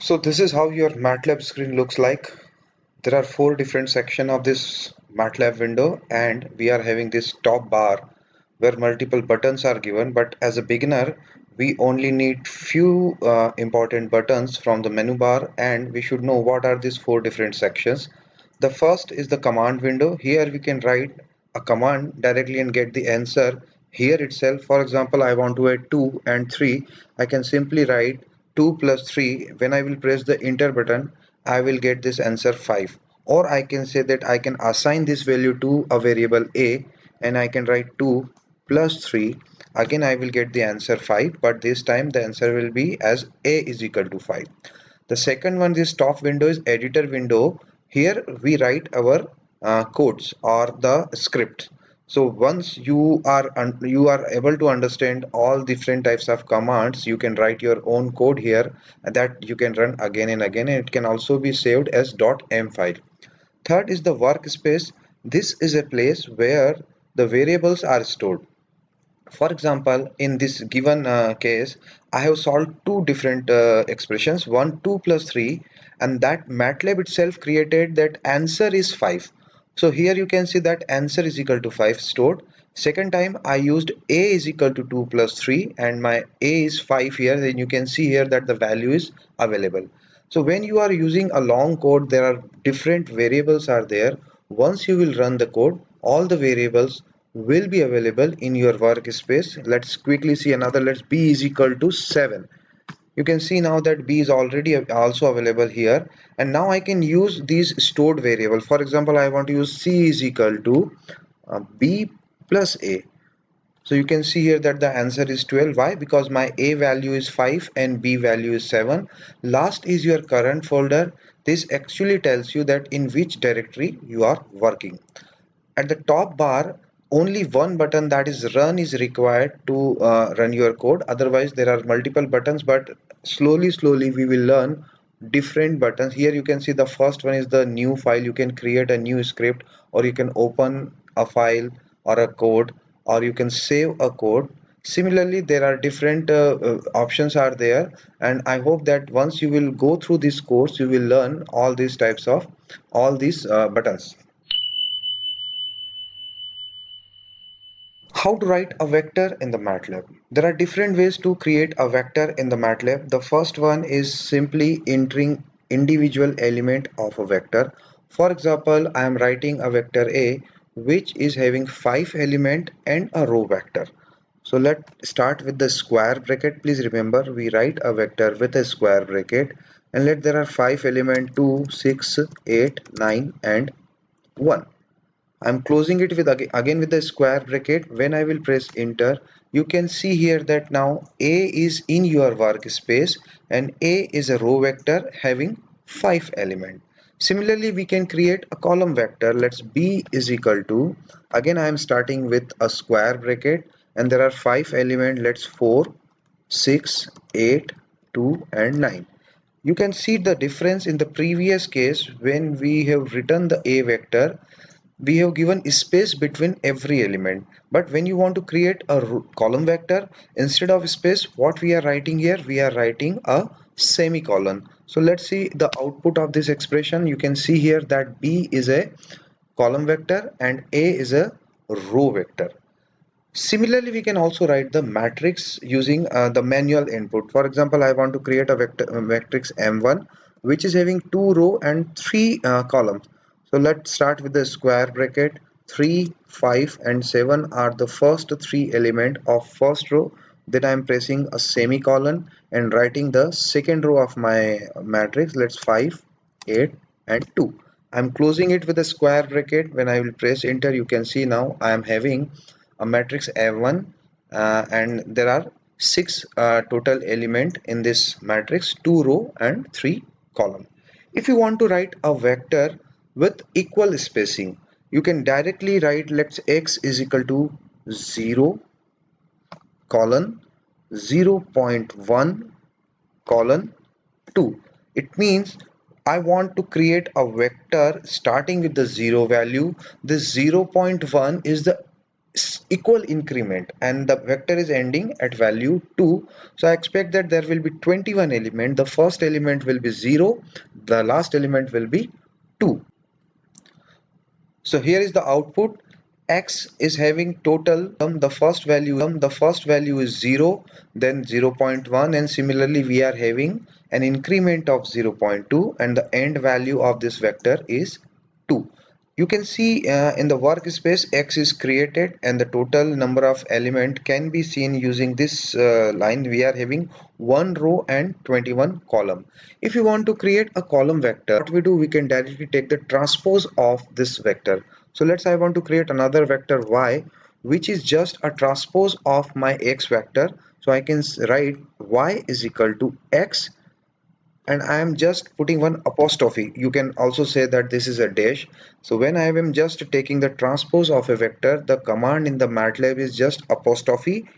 So this is how your MATLAB screen looks like. There are four different sections of this MATLAB window, and we are having this top bar where multiple buttons are given. But as a beginner, we only need few important buttons from the menu bar, and we should know what are these four different sections. The first is the command window. Here we can write a command directly and get the answer here itself. For example, I want to add 2 and 3. I can simply write 2 plus 3. When I will press the enter button, I will get this answer 5. Or I can say that I can assign this value to a variable a, and I can write 2 plus 3. Again I will get the answer 5, but this time the answer will be as a is equal to 5. The second one, this top window, is editor window. Here we write our codes or the script. So once you are able to understand all different types of commands, you can write your own code here that you can run again and again, and it can also be saved as .m file. Third is the workspace. This is a place where the variables are stored. For example, in this given case, I have solved two different expressions, one 2 plus 3, and that MATLAB itself created that answer is 5. So here you can see that answer is equal to 5 stored. Second time I used a is equal to 2 plus 3, and my a is 5 here. Then you can see here that the value is available. So when you are using a long code, there are different variables are there. Once you will run the code, all the variables will be available in your workspace. Let's quickly see another. Let's b is equal to 7. You can see now that b is already also available here, and now I can use these stored variable. For example, I want to use c is equal to b plus a. So you can see here that the answer is 12. Why? Because my a value is 5 and b value is 7. Last is your current folder. This actually tells you that in which directory you are working. At the top bar, only one button, that is run, is required to run your code. Otherwise there are multiple buttons, but slowly we will learn different buttons. Here you can see the first one is the new file. You can create a new script, or you can open a file or a code, or you can save a code. Similarly, there are different options are there, and I hope that once you will go through this course, you will learn all these types of all these buttons. How to write a vector in the MATLAB. There are different ways to create a vector in the MATLAB. The first one is simply entering individual element of a vector. For example, I am writing a vector A which is having 5 element and a row vector. So let's start with the square bracket. Please remember, we write a vector with a square bracket, and let there are 5 element 2, 6, 8, 9 and 1. I'm closing it with again with the square bracket. When I will press enter, you can see here that now A is in your workspace, and A is a row vector having 5 elements. Similarly, we can create a column vector. Let's B is equal to, again I am starting with a square bracket, and there are 5 elements. Let's 4, 6, 8, 2 and 9. You can see the difference in the previous case. When we have written the A vector, we have given space between every element, but when you want to create a column vector, instead of space, what we are writing here, we are writing a semicolon. So let's see the output of this expression. You can see here that b is a column vector and a is a row vector. Similarly, we can also write the matrix using the manual input. For example, I want to create a vector matrix M1 which is having 2 row and 3 columns. So let's start with the square bracket. 3, 5 and 7 are the first 3 element of first row. Then I am pressing a semicolon and writing the second row of my matrix. Let's 5, 8 and 2. I'm closing it with a square bracket. When I will press enter, you can see now I am having a matrix A1, and there are 6 total element in this matrix, 2 row and 3 column. If you want to write a vector with equal spacing, you can directly write, let's x is equal to 0 colon 0.1 colon 2. It means I want to create a vector starting with the 0 value. This 0.1 is the equal increment and the vector is ending at value 2. So I expect that there will be 21 element. The first element will be 0, the last element will be 2. So here is the output. X is having total, the first value is 0, then 0.1, and similarly we are having an increment of 0.2 and the end value of this vector is 2. You can see in the workspace X is created and the total number of element can be seen using this line. We are having 1 row and 21 column. If you want to create a column vector, what we do, we can directly take the transpose of this vector. So let's say I want to create another vector y, which is just a transpose of my x vector. So I can write y is equal to x, and I am just putting one apostrophe. You can also say that this is a dash. So when I am just taking the transpose of a vector, the command in the MATLAB is just apostrophe,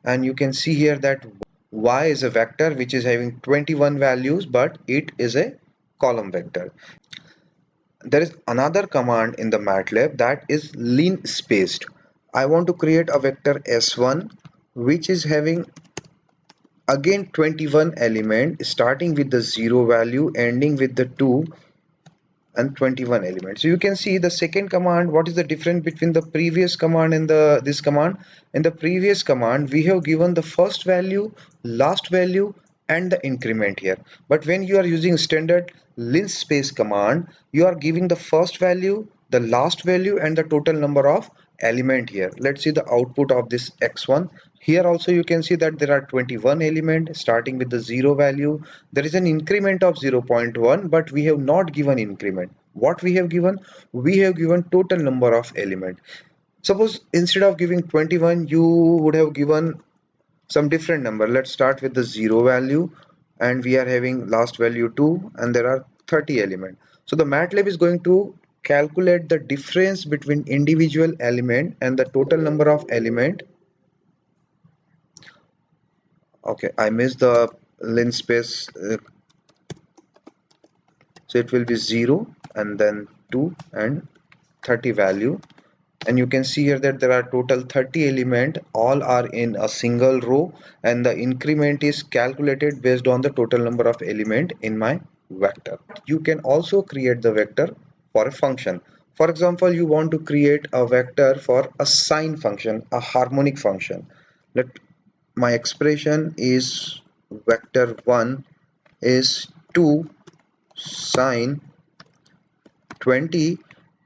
and you can see here that y is a vector which is having 21 values, but it is a column vector. There is another command in the MATLAB that is linspace. I want to create a vector S1 which is having again 21 element starting with the 0 value ending with the 2 and 21 elements. So you can see the second command. What is the difference between the previous command and this command? In the previous command we have given the first value, last value and the increment here, but when you are using standard linspace command, you are giving the first value, the last value and the total number of element here. Let's see the output of this x1. Here also you can see that there are 21 elements starting with the 0 value. There is an increment of 0.1, but we have not given increment. What we have given? We have given total number of element. Suppose instead of giving 21, you would have given some different number. Let's start with the 0 value, and we are having last value 2, and there are 30 element. So the MATLAB is going to calculate the difference between individual element and the total number of element. Okay, I missed the linspace. So it will be 0 and then 2 and 30 value, and you can see here that there are total 30 element, all are in a single row, and the increment is calculated based on the total number of element in my vector. You can also create the vector for a function. For example, you want to create a vector for a sine function, a harmonic function. Let my expression is vector 1 is 2 sine 20.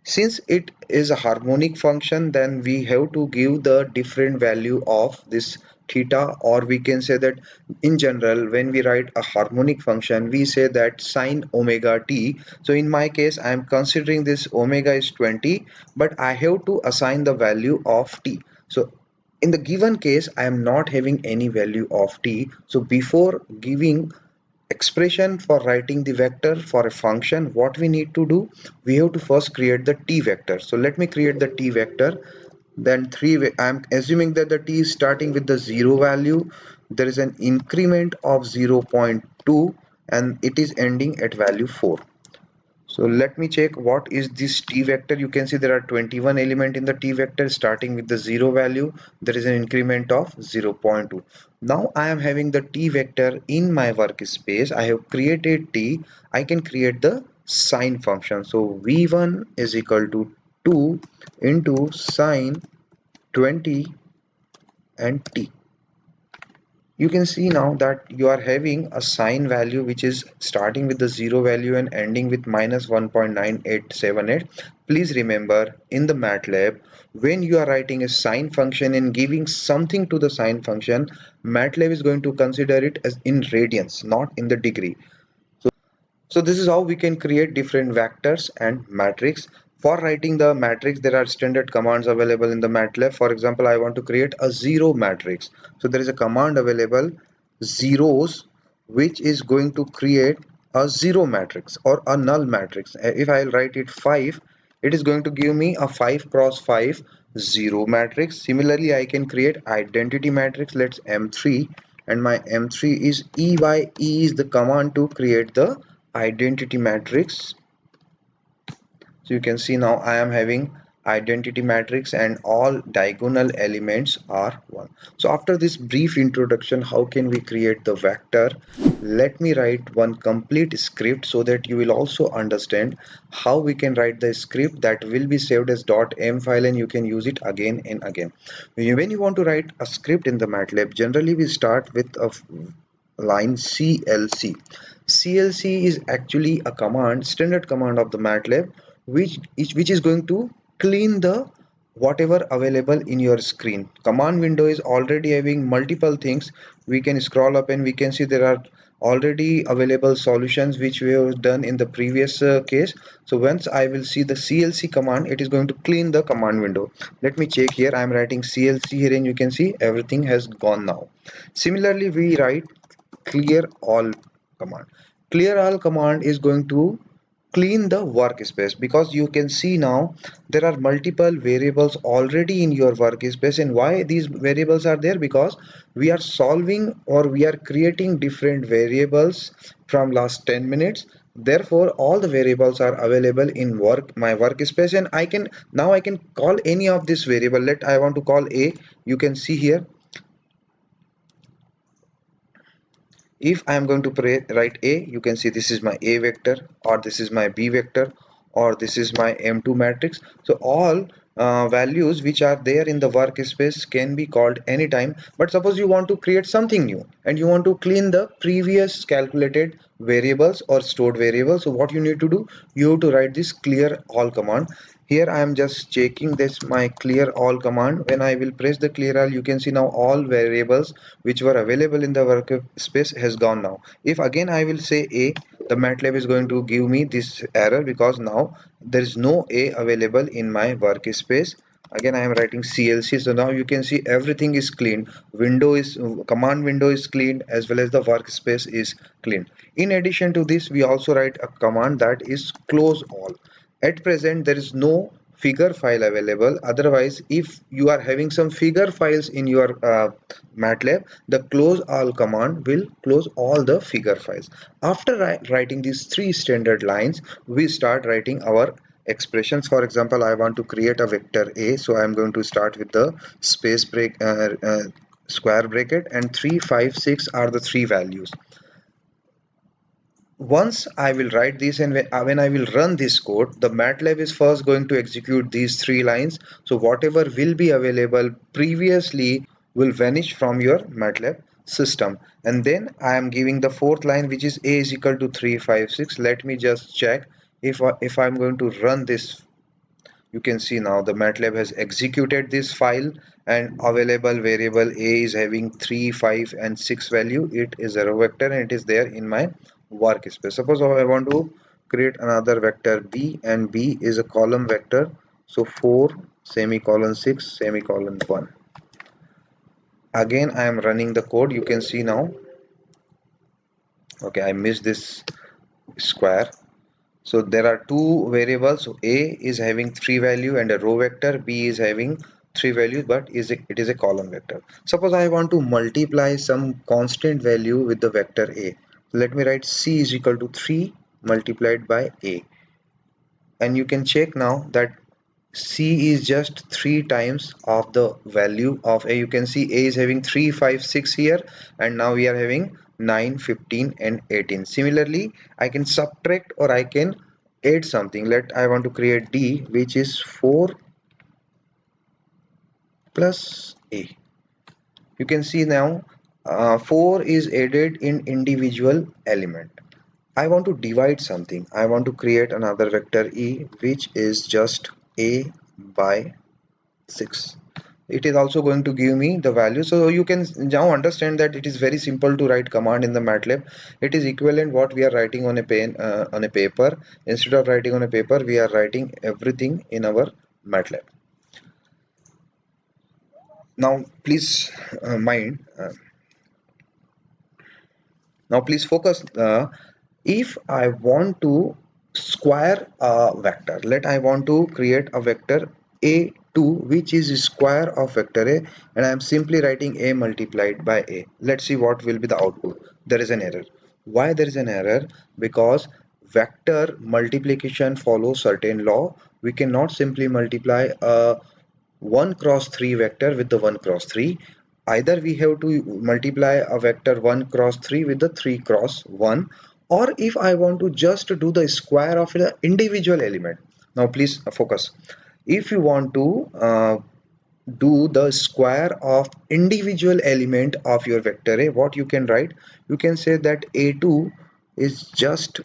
Since it is a harmonic function, then we have to give the different value of this theta, or we can say that in general when we write a harmonic function we say that sine omega t. So in my case I am considering this omega is 20, but I have to assign the value of t. So in the given case I am not having any value of t. So before giving expression for writing the vector for a function, what we need to do, we have to first create the t vector. So let me create the t vector. Then I'm assuming that the t is starting with the 0 value, there is an increment of 0.2 and it is ending at value 4. So let me check what is this t vector. You can see there are 21 element in the t vector starting with the 0 value. There is an increment of 0.2. Now I am having the t vector in my workspace. I have created t. I can create the sine function. So v1 is equal to 2 into sine 20 and t. You can see now that you are having a sine value which is starting with the 0 value and ending with minus 1.9878. Please remember, in the MATLAB, when you are writing a sine function and giving something to the sine function, MATLAB is going to consider it as in radians, not in the degree. So this is how we can create different vectors and matrix. For writing the matrix, there are standard commands available in the MATLAB. For example, I want to create a zero matrix. So there is a command available, zeros, which is going to create a zero matrix or a null matrix. If I'll write it 5, it is going to give me a 5 cross 5 zero matrix. Similarly, I can create identity matrix. Let's M3, and my M3 is EYE is the command to create the identity matrix. So you can see now I am having identity matrix, and all diagonal elements are 1. So after this brief introduction, how can we create the vector? Let me write one complete script so that you will also understand how we can write the script that will be saved as .m file, and you can use it again and again. When you want to write a script in the MATLAB, generally we start with a line CLC. CLC is actually a command, standard command of the MATLAB, which is going to clean the whatever available in your screen. Command window is already having multiple things. We can scroll up and we can see there are already available solutions which we have done in the previous case. So once I will see the CLC command, it is going to clean the command window. Let me check here. I am writing CLC here and you can see everything has gone now. Similarly, we write clear all command. Clear all command is going to clean the workspace, because you can see now there are multiple variables already in your workspace. And why these variables are there? Because we are solving or we are creating different variables from last 10 minutes. Therefore all the variables are available in my workspace, and I can call any of this variable. Let I want to call a. You can see here, if I am going to write a, you can see this is my a vector, or this is my b vector, or this is my m2 matrix. So all values which are there in the workspace can be called anytime. But suppose you want to create something new and you want to clean the previous calculated variables or stored variables, so what you need to do, you have to write this clear all command. Here I am just checking this my clear all command. When I will press the clear all, you can see now all variables which were available in the workspace has gone now. If again I will say a, the MATLAB is going to give me this error because now there is no a available in my workspace. Again I am writing CLC, so now you can see everything is clean. Command window is cleaned, as well as the workspace is cleaned. In addition to this, we also write a command that is close all. At present there is no figure file available. Otherwise, if you are having some figure files in your MATLAB, the close all command will close all the figure files. After writing these three standard lines, we start writing our expressions. For example, I want to create a vector a, so I am going to start with the square bracket, and 3 5 6 are the three values. Once I will write this, and when I will run this code, the MATLAB is first going to execute these three lines. So whatever will be available previously will vanish from your MATLAB system. And then I am giving the fourth line, which is a is equal to 356. Let me just check if I'm going to run this. You can see now the MATLAB has executed this file, and available variable a is having 3 5 and 6 value. It is a row vector and it is there in my workspace. Suppose I want to create another vector b, and b is a column vector, so 4 semicolon 6 semicolon 1. Again I am running the code. You can see now, okay, I missed this square. So there are two variables. So a is having 3 value and a row vector, b is having 3 values, but it is a column vector. Suppose I want to multiply some constant value with the vector a. Let me write c is equal to 3 multiplied by a, and you can check now that c is just 3 times of the value of a. You can see a is having 3 5 6 here, and now we are having 9 15 and 18. Similarly, I can subtract or I can add something. I want to create d, which is 4 plus a. You can see now 4 is added in individual element. I want to divide something. I want to create another vector e, which is just a by 6. It is also going to give me the value. So you can now understand that it is very simple to write command in the MATLAB. It is equivalent what we are writing on a pen on a paper. Instead of writing on a paper, we are writing everything in our MATLAB. Now please mind now please focus. If I want to square a vector, I want to create a vector a2, which is square of vector a, and I am simply writing a multiplied by a. Let's see what will be the output. There is an error. Why there is an error? Because vector multiplication follows certain law. We cannot simply multiply a 1 cross 3 vector with the 1 cross 3. Either we have to multiply a vector 1 cross 3 with the 3 cross 1, or if I want to just do the square of the individual element. Now please focus. If you want to do the square of individual element of your vector A, what you can write? You can say that A2 is just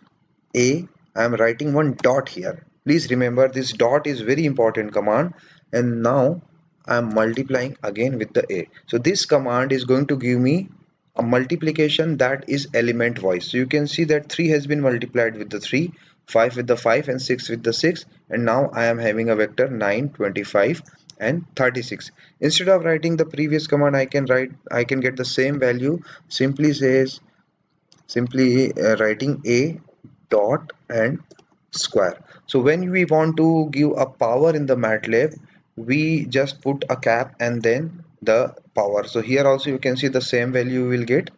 A. I am writing one dot here. Please remember this dot is very important command, and now I am multiplying again with the A. So this command is going to give me a multiplication that is element wise. So you can see that 3 has been multiplied with the 3, 5 with the 5, and 6 with the 6, and now I am having a vector 9, 25 and 36. Instead of writing the previous command, I can get the same value. Simply writing a dot and square. So when we want to give a power in the MATLAB, we just put a cap and then the power. So here also you can see the same value we will get.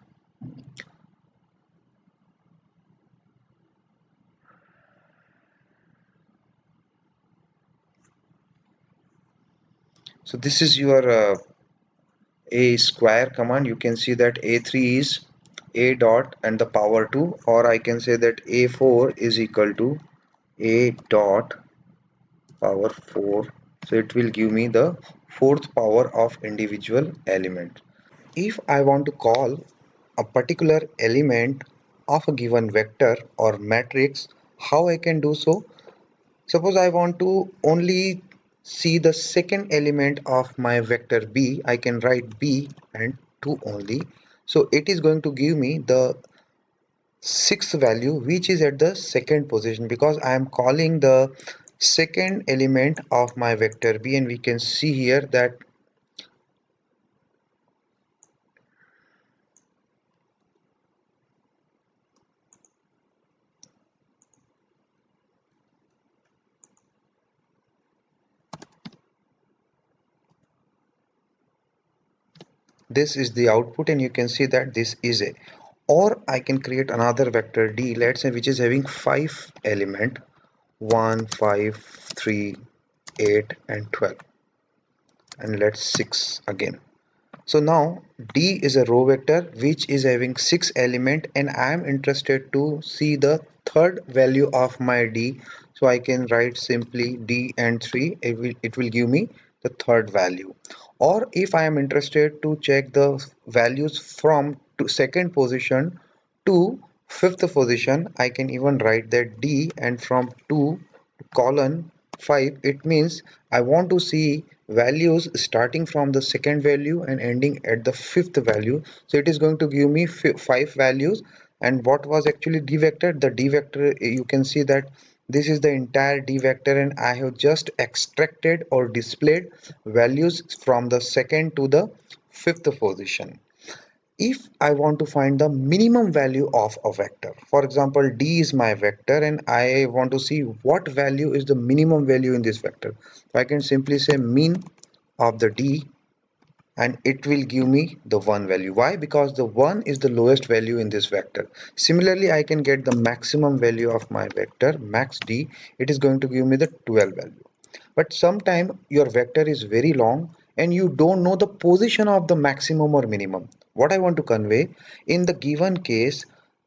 So this is your a square command. You can see that a3 is a dot and the power 2, or I can say that a4 is equal to a dot power 4. So it will give me the fourth power of individual element. If I want to call a particular element of a given vector or matrix, how I can do so? Suppose I want to only see the second element of my vector b, I can write b and 2 only. So it is going to give me the sixth value which is at the second position, because I am calling the second element of my vector b, and we can see here that this is the output, and you can see that this is a, or I can create another vector d, let's say, which is having 5 element 1 5 3 8 and 12, and let's 6 again. So now D is a row vector which is having 6 element, and I am interested to see the third value of my D. So I can write simply D and 3. It will give me the third value. Or if I am interested to check the values from to second position to fifth position, I can even write that D and from 2 to colon 5. It means I want to see values starting from the second value and ending at the fifth value. So it is going to give me 5 values. And what was actually d vector? The d vector, you can see that this is the entire d vector, and I have just extracted or displayed values from the second to the fifth position. If I want to find the minimum value of a vector, for example, d is my vector and I want to see what value is the minimum value in this vector, so I can simply say min of the d, and it will give me the 1 value. Why? Because the 1 is the lowest value in this vector. Similarly, I can get the maximum value of my vector max d. It is going to give me the 12 value. But sometime your vector is very long and you don't know the position of the maximum or minimum. What I want to convey, in the given case,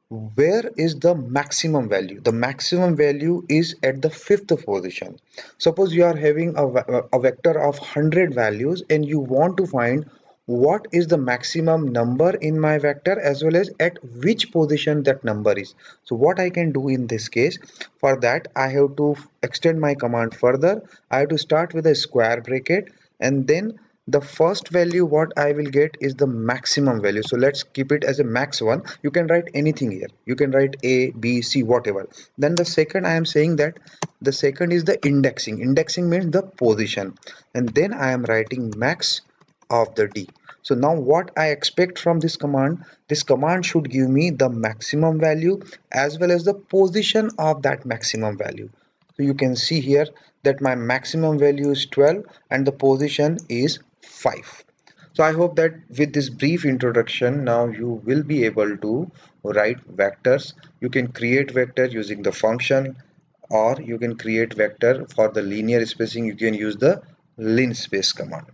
where is the maximum value? The maximum value is at the fifth position. Suppose you are having a vector of 100 values and you want to find what is the maximum number in my vector as well as at which position that number is. So what I can do in this case, for that I have to extend my command further. I have to start with a square bracket, and then the first value what I will get is the maximum value. So let's keep it as a max one. You can write anything here. You can write A, B, C, whatever. Then the second, I am saying that the second is the indexing. Indexing means the position. And then I am writing max of the D. So now what I expect from this command should give me the maximum value as well as the position of that maximum value. So you can see here that my maximum value is 12 and the position is 5. So I hope that with this brief introduction, now you will be able to write vectors. You can create vector using the function, or you can create vector for the linear spacing. You can use the linspace command.